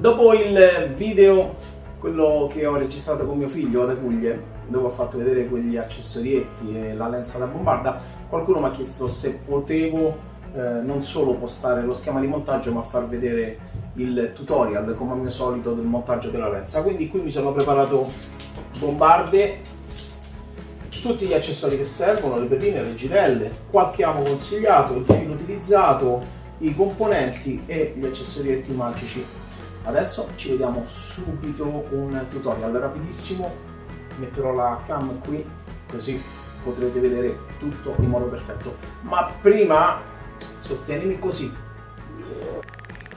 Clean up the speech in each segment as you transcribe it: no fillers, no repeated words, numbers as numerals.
Dopo il video, quello che ho registrato con mio figlio da Puglie, dove ho fatto vedere quegli accessorietti e la lenza da bombarda, qualcuno mi ha chiesto se potevo non solo postare lo schema di montaggio, ma far vedere il tutorial, come al mio solito, del montaggio della lenza. Quindi qui mi sono preparato bombarde, tutti gli accessori che servono, le perline, le girelle, qualche amo consigliato, il filo utilizzato, i componenti e gli accessorietti magici. Adesso ci vediamo subito un tutorial rapidissimo, metterò la cam qui così potrete vedere tutto in modo perfetto. Ma prima sostienimi così: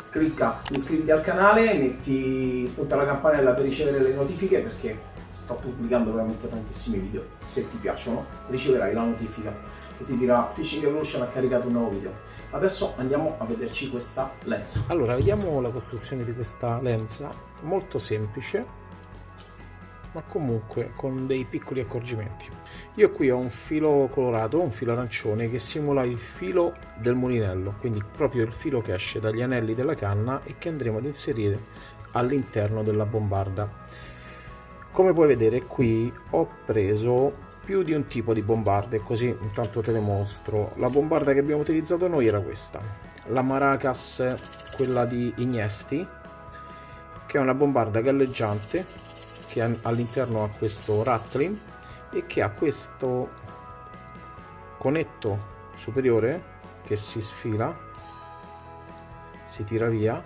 clicca iscriviti al canale, spunta la campanella per ricevere le notifiche, perché sto pubblicando veramente tantissimi video. Se ti piacciono riceverai la notifica che ti dirà Fishing Evolution ha caricato un nuovo video. Adesso andiamo a vederci questa lenza. Allora, vediamo la costruzione di questa lenza, molto semplice ma comunque con dei piccoli accorgimenti. Io qui ho un filo colorato, un filo arancione, che simula il filo del mulinello, quindi proprio il filo che esce dagli anelli della canna e che andremo ad inserire all'interno della bombarda. Come puoi vedere, qui ho preso più di un tipo di bombarde, così intanto te le mostro. La bombarda che abbiamo utilizzato noi era questa, la Maracas, quella di Ignesti, che è una bombarda galleggiante che all'interno ha questo rattling e che ha questo conetto superiore che si sfila, si tira via,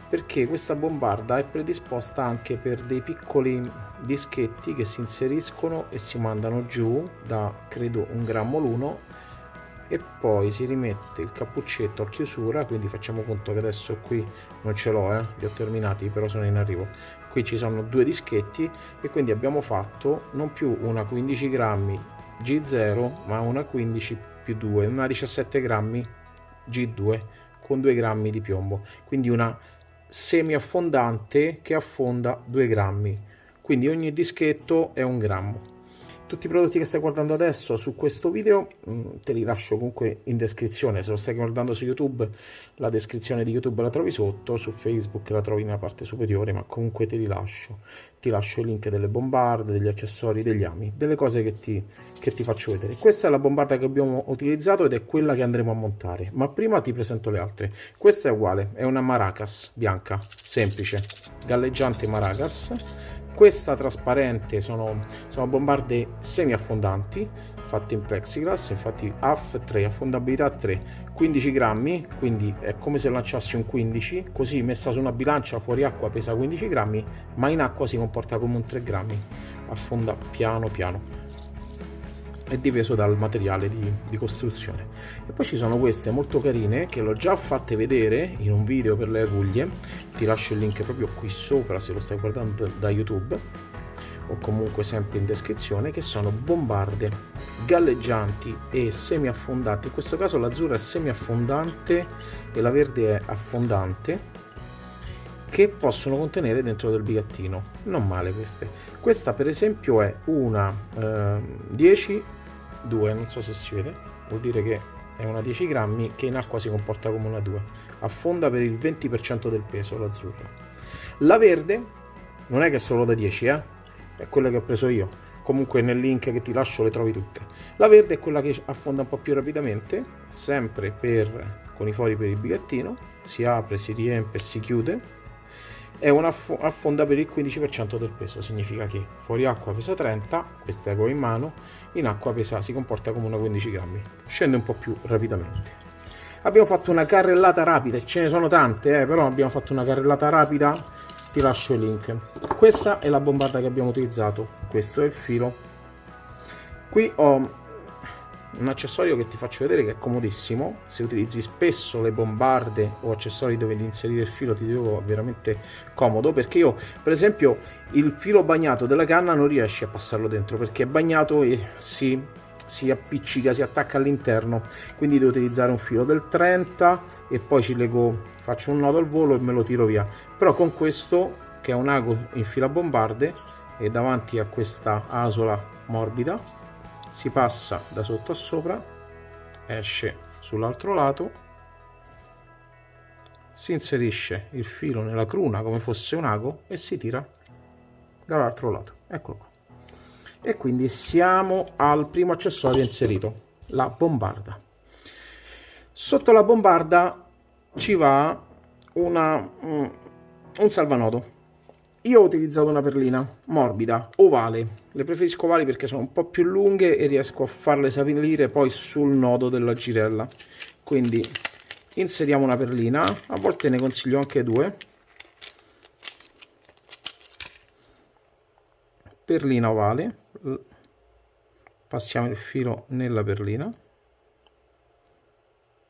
perché questa bombarda è predisposta anche per dei piccoli dischetti che si inseriscono e si mandano giù da credo 1 grammo l'uno, e poi si rimette il cappuccetto a chiusura. Quindi facciamo conto che adesso qui non ce l'ho, li ho terminati, però sono in arrivo. Qui ci sono 2 dischetti e quindi abbiamo fatto non più una 15 grammi G0 ma una 15 più 2, una 17 grammi G2 con 2 grammi di piombo, quindi una semi affondante che affonda 2 grammi, quindi ogni dischetto è 1 grammo. Tutti i prodotti che stai guardando adesso su questo video te li lascio comunque in descrizione. Se lo stai guardando su YouTube, la descrizione di YouTube la trovi sotto, su Facebook la trovi nella parte superiore, ma comunque te li lascio. Ti lascio il link delle bombarde, degli accessori, degli ami, delle cose che ti faccio vedere. Questa è la bombarda che abbiamo utilizzato ed è quella che andremo a montare, ma prima ti presento le altre. Questa è uguale, è una Maracas bianca, semplice, galleggiante Maracas. Questa trasparente sono bombarde semi affondanti fatte in plexiglass, infatti AF 3, affondabilità 3, 15 grammi, quindi è come se lanciassi un 15, così messa su una bilancia fuori acqua pesa 15 grammi, ma in acqua si comporta come un 3 grammi, affonda piano piano, è dipeso dal materiale di costruzione. E poi ci sono queste molto carine che l'ho già fatte vedere in un video per le aguglie, ti lascio il link proprio qui sopra se lo stai guardando da YouTube, o comunque sempre in descrizione, che sono bombarde galleggianti e semi affondanti. In questo caso l'azzurra è semi affondante e la verde è affondante, che possono contenere dentro del bigattino. Non male queste. Questa per esempio è una 10-2, non so se si vede, vuol dire che è una 10 grammi che in acqua si comporta come una 2, affonda per il 20% del peso l'azzurra. La verde non è che è solo da 10, è quella che ho preso io, comunque nel link che ti lascio le trovi tutte. La verde è quella che affonda un po' più rapidamente, sempre con i fori per il bigattino, si apre, si riempie e si chiude. È una affonda per il 15% del peso, significa che fuori acqua pesa 30, questa che ho in mano, in acqua si comporta come una 15 grammi, scende un po' più rapidamente. Abbiamo fatto una carrellata rapida, ce ne sono tante, però abbiamo fatto una carrellata rapida, ti lascio il link. Questa è la bombarda che abbiamo utilizzato, questo è il filo. Qui ho un accessorio che ti faccio vedere che è comodissimo. Se utilizzi spesso le bombarde o accessori dove inserire il filo, ti dico veramente comodo, perché io per esempio il filo bagnato della canna non riesce a passarlo dentro perché è bagnato e si appiccica, si attacca all'interno, quindi devo utilizzare un filo del 30 e poi ci lego, faccio un nodo al volo e me lo tiro via. Però con questo, che è un ago in fila bombarde, e davanti a questa asola morbida si passa da sotto a sopra, esce sull'altro lato si inserisce il filo nella cruna come fosse un ago e si tira dall'altro lato. Eccolo qua. E quindi siamo al primo accessorio inserito, la bombarda. Sotto la bombarda ci va un salvanodo. Io ho utilizzato una perlina morbida, ovale. Le preferisco ovali perché sono un po' più lunghe e riesco a farle salire poi sul nodo della girella. Quindi inseriamo una perlina, a volte ne consiglio anche due. Perlina ovale, passiamo il filo nella perlina,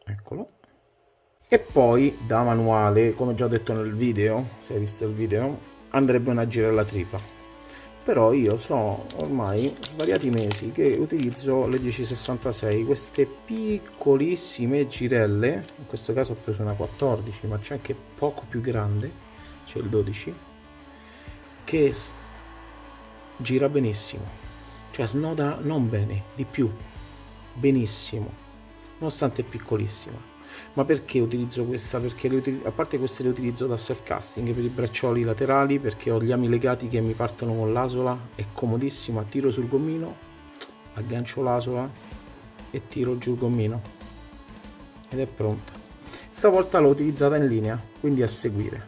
eccolo, e poi da manuale, come già detto nel video, se hai visto il video, andrebbe una girella tripla. Però io so ormai svariati mesi che utilizzo le 1066, queste piccolissime girelle. In questo caso ho preso una 14, ma c'è anche poco più grande, c'è il 12, che gira benissimo, cioè snoda non bene, di più, benissimo, nonostante è piccolissima. Ma perché utilizzo questa? Perché a parte queste le utilizzo da self casting per i braccioli laterali, perché ho gli ami legati che mi partono con l'asola, è comodissima, tiro sul gommino, aggancio l'asola e tiro giù il gommino ed è pronta. Stavolta l'ho utilizzata in linea, quindi a seguire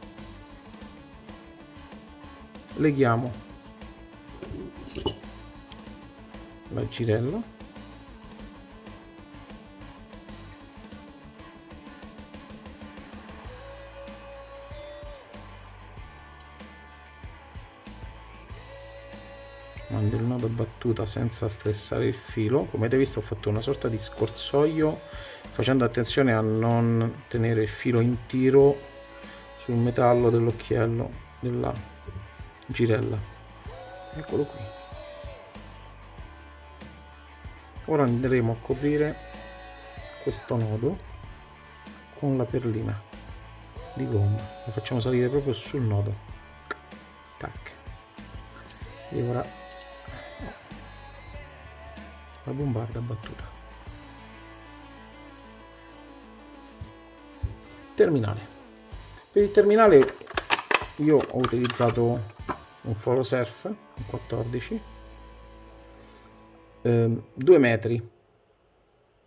leghiamo la girella, mando il nodo a battuta senza stressare il filo. Come avete visto ho fatto una sorta di scorsoio facendo attenzione a non tenere il filo in tiro sul metallo dell'occhiello della girella. Eccolo qui. Ora andremo a coprire questo nodo con la perlina di gomma, lo facciamo salire proprio sul nodo, tac, e ora la bombarda battuta. Terminale. Per il terminale io ho utilizzato un foro surf, un 14, 2 metri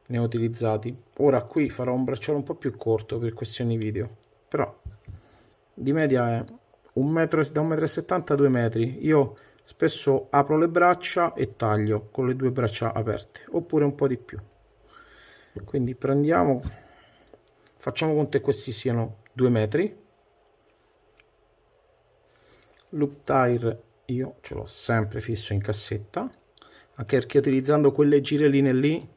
ne ho utilizzati. Ora qui farò un bracciolo un po' più corto per questioni video, però di media è da 1,70 m a 2 metri. Io spesso apro le braccia e taglio con le due braccia aperte, oppure un po' di più. Quindi prendiamo, facciamo conto che questi siano 2 metri. Loop tire io ce l'ho sempre fisso in cassetta, anche perché utilizzando quelle girelline lì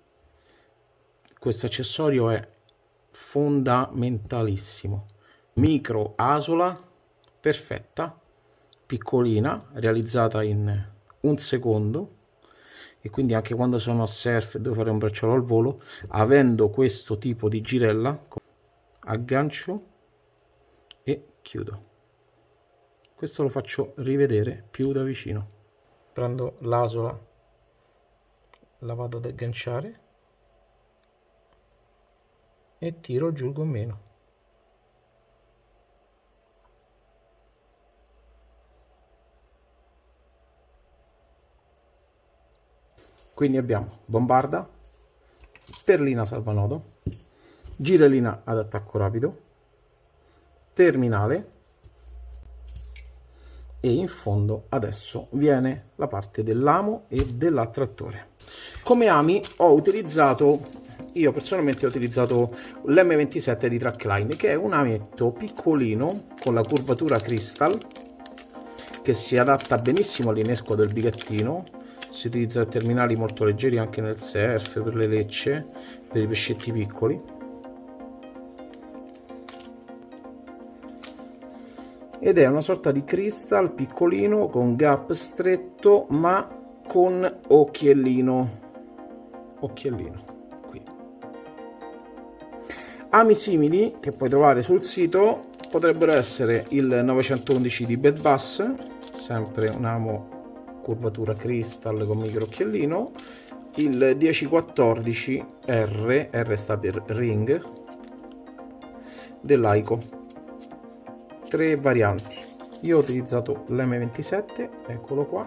questo accessorio è fondamentalissimo. Micro asola perfetta, piccolina, realizzata in un secondo, e quindi anche quando sono a surf e devo fare un bracciolo al volo, avendo questo tipo di girella, aggancio e chiudo. Questo lo faccio rivedere più da vicino. Prendo l'asola, la vado ad agganciare e tiro giù il gommino. Quindi abbiamo bombarda, perlina salvanodo, girellina ad attacco rapido, terminale, e in fondo adesso viene la parte dell'amo e dell'attrattore. Come ami io personalmente ho utilizzato l'M27 di Trackline, che è un ametto piccolino con la curvatura crystal che si adatta benissimo all'innesco del bigattino. Si utilizza terminali molto leggeri anche nel surf, per le lecce, per i pescetti piccoli. Ed è una sorta di crystal piccolino con gap stretto ma con occhiellino qui. Ami simili che puoi trovare sul sito potrebbero essere il 911 di Bad Bass, sempre un amo curvatura crystal con micro occhiellino, il 1014 R sta per ring, dell'Aico. tre varianti. Io ho utilizzato l'M27, eccolo qua,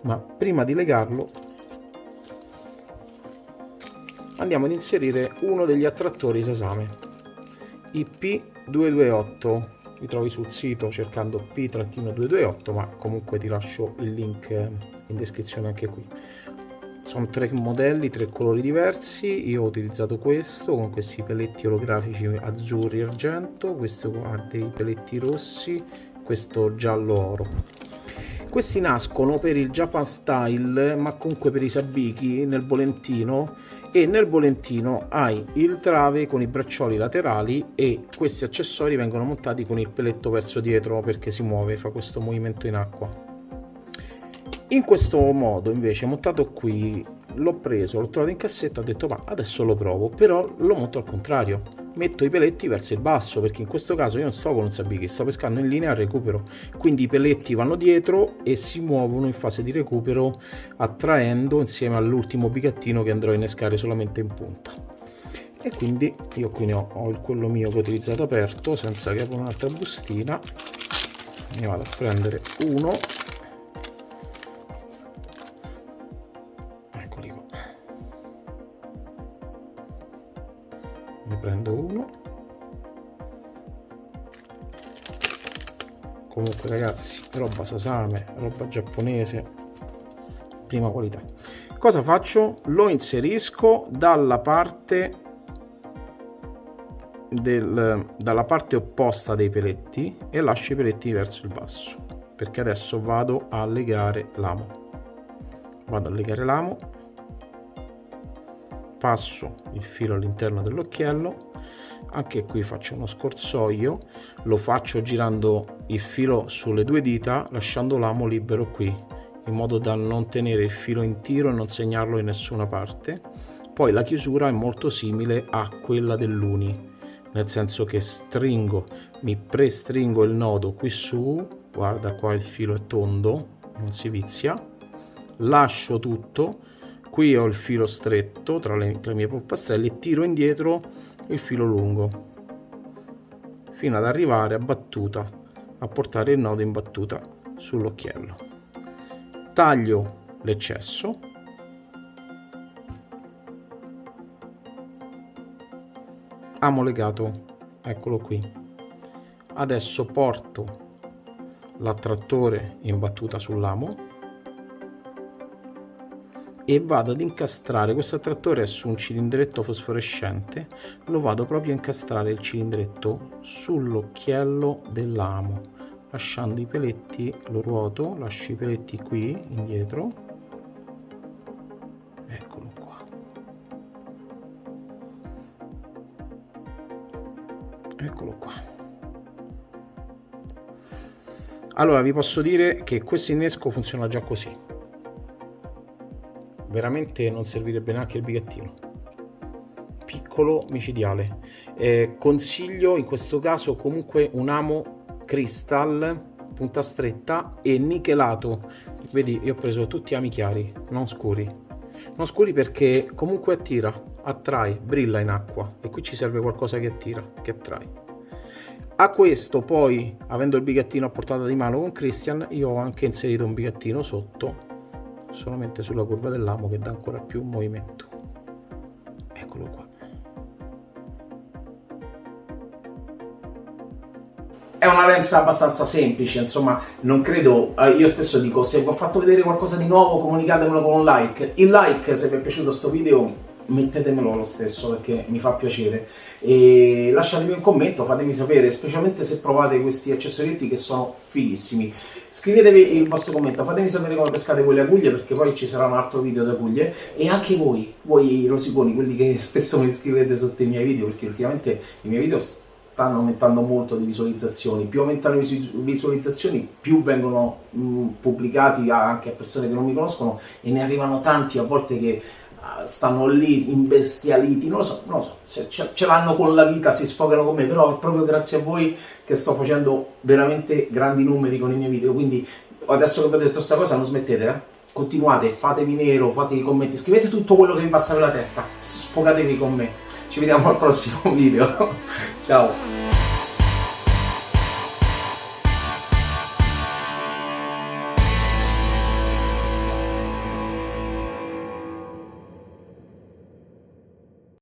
ma prima di legarlo andiamo ad inserire uno degli attrattori Sasame, IP228. Li trovi sul sito cercando P-228, ma comunque ti lascio il link in descrizione anche qui. Sono tre modelli, tre colori diversi. Io ho utilizzato questo con questi peletti olografici azzurri argento, questo ha dei peletti rossi, questo giallo oro. Questi nascono per il Japan Style, ma comunque per i sabiki nel bolentino, e nel bolentino hai il trave con i braccioli laterali e questi accessori vengono montati con il peletto verso dietro perché si muove, fa questo movimento in acqua. In questo modo invece montato qui l'ho preso, l'ho trovato in cassetta, ho detto ma adesso lo provo, però lo monto al contrario, metto i peletti verso il basso perché in questo caso io non sto con un sabiki, sto pescando in linea al recupero, quindi i peletti vanno dietro e si muovono in fase di recupero attraendo insieme all'ultimo bigattino che andrò a innescare solamente in punta. E quindi io qui ne ho quello mio che ho utilizzato aperto senza che apra un'altra bustina, ne vado a prendere uno. Ne prendo uno. Comunque ragazzi, roba Sasame, roba giapponese, prima qualità. Cosa faccio? Lo inserisco dalla parte opposta dei peletti e lascio i peletti verso il basso, perché adesso vado a legare l'amo. Passo il filo all'interno dell'occhiello, anche qui faccio uno scorsoio, lo faccio girando il filo sulle due dita lasciando l'amo libero qui, in modo da non tenere il filo in tiro e non segnarlo in nessuna parte. Poi la chiusura è molto simile a quella dell'uni, nel senso che mi prestringo il nodo qui su, guarda qua il filo è tondo, non si vizia, lascio tutto. Qui ho il filo stretto tra le mie polpastrelle e tiro indietro il filo lungo fino ad arrivare a portare il nodo in battuta sull'occhiello. Taglio l'eccesso, amo legato, eccolo qui. Adesso porto l'attrattore in battuta sull'amo e vado ad incastrare, questo attrattore è su un cilindretto fosforescente, lo vado proprio a incastrare il cilindretto sull'occhiello dell'amo, lasciando i peletti, lo ruoto, lascio i peletti qui indietro, eccolo qua, eccolo qua. Allora vi posso dire che questo innesco funziona già così. Veramente non servirebbe neanche il bigattino, piccolo, micidiale. Consiglio in questo caso comunque un amo crystal punta stretta e nichelato. Vedi, io ho preso tutti ami chiari, non scuri perché comunque attira, attrae, brilla in acqua e qui ci serve qualcosa che attira, che attrae. A questo poi, avendo il bigattino a portata di mano con Christian, io ho anche inserito un bigattino sotto solamente sulla curva dell'amo che dà ancora più movimento, eccolo qua. È una lenza abbastanza semplice, insomma, non credo, io spesso dico, se vi ho fatto vedere qualcosa di nuovo comunicatemelo con un like. Il like, se vi è piaciuto questo video, mettetemelo lo stesso perché mi fa piacere, e lasciatemi un commento, fatemi sapere, specialmente se provate questi accessorietti che sono fighissimi. Scrivetevi il vostro commento, fatemi sapere come pescate quelle aguglie, perché poi ci sarà un altro video di aguglie, e anche voi rosiconi, quelli che spesso mi scrivete sotto i miei video, perché ultimamente i miei video stanno aumentando molto di visualizzazioni. Più aumentano le visualizzazioni, più vengono pubblicati anche a persone che non mi conoscono, e ne arrivano tanti a volte che stanno lì imbestialiti, non lo so, se ce l'hanno con la vita, si sfogano con me, però è proprio grazie a voi che sto facendo veramente grandi numeri con i miei video, quindi adesso che vi ho detto questa cosa non smettete, continuate, fatemi nero, fate i commenti, scrivete tutto quello che vi passa per la testa, sfogatevi con me, ci vediamo al prossimo video, ciao!